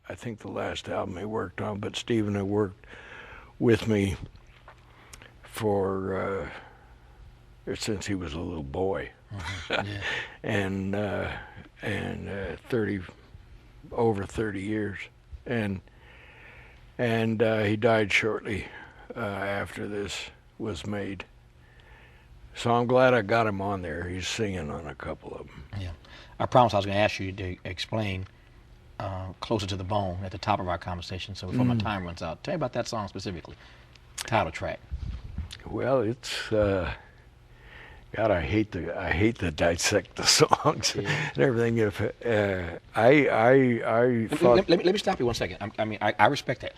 I think the last album he worked on, but Stephen had worked with me for since he was a little boy, Yeah. and 30 years, and he died shortly after this was made. So I'm glad I got him on there. He's singing on a couple of them. Yeah. I promised I was going to ask you to explain Closer to the Bone at the top of our conversation, so before my time runs out. Tell me about that song specifically, title track. Well, it's God. I hate to dissect the songs and everything. If I thought, let me stop you 1 second. I respect that.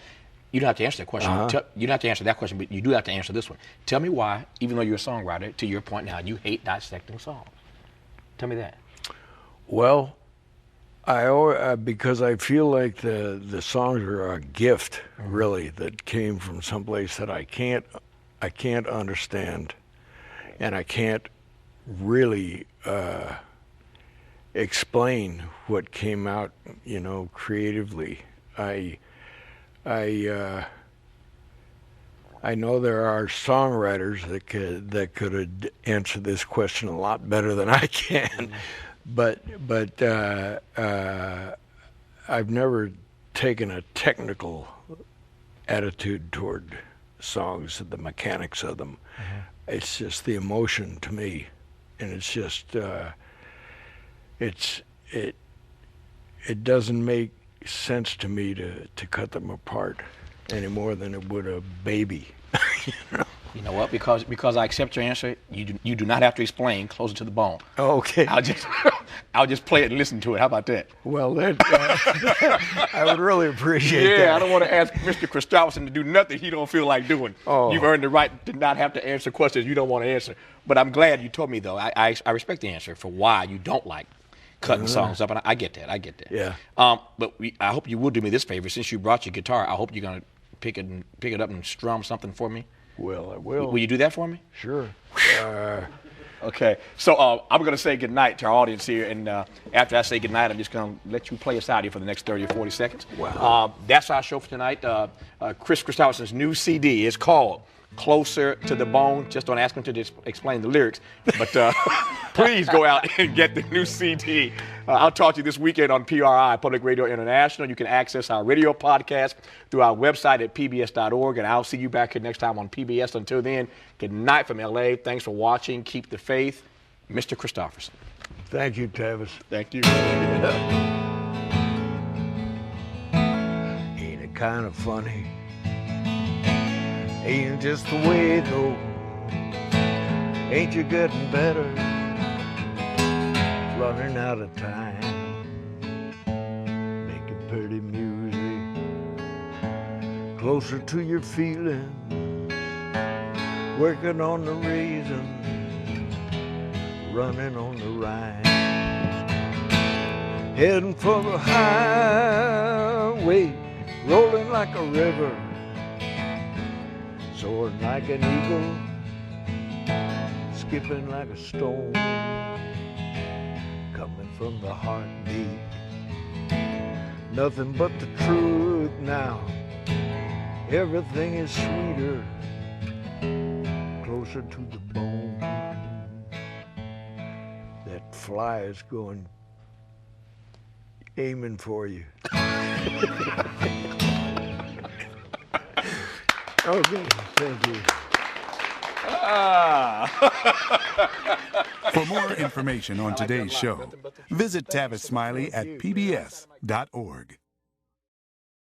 You don't have to answer that question. You don't have to answer that question, but you do have to answer this one. Tell me why, even though you're a songwriter, to your point now, you hate dissecting songs. Tell me that. well, because I feel like the songs are a gift, really, that came from someplace that I can't understand, and I can't really explain what came out, creatively. I know there are songwriters that could answer this question a lot better than I can, but I've never taken a technical attitude toward songs, the mechanics of them. It's just the emotion to me, and it's just it doesn't make sense to me to cut them apart any more than it would a baby. You know what? Because I accept your answer, you do not have to explain Closer to the Bone. Okay. I'll just play it and listen to it. How about that? Well, I would really appreciate that. Yeah, I don't want to ask Mr. Kristofferson to do nothing he don't feel like doing. Oh. You've earned the right to not have to answer questions you don't want to answer. But I'm glad you told me, though. I respect the answer for why you don't like cutting songs up, and I get that. Yeah. But I hope you will do me this favor. Since you brought your guitar, I hope you're going to pick it up and strum something for me. Well, I will. Will you do that for me? Sure. Okay. So I'm going to say goodnight to our audience here, and after I say goodnight, I'm just going to let you play us out here for the next 30 or 40 seconds. Wow. That's our show for tonight. Kris Kristofferson's new CD is called Closer to the Bone. Just don't ask him to explain the lyrics, but please go out and get the new CD. I'll talk to you this weekend on PRI, Public Radio International. You can access our radio podcast through our website at pbs.org, and I'll see you back here next time on PBS. Until then, good night from LA. Thanks for watching. Keep the faith. Mr. Kristofferson. Thank you, Tavis. Thank you. Ain't it kind of funny? Ain't it just the way it goes? Ain't you getting better? Running out of time, making pretty music, closer to your feelings, working on the reasons, running on the rhyme, heading for the highway, rolling like a river, soaring like an eagle, skipping like a stone, coming from the heartbeat. Nothing but the truth now. Everything is sweeter, closer to the bone. That fly is going, aiming for you. Okay, thank you. For more information on today's show, visit Tavis Smiley at pbs.org.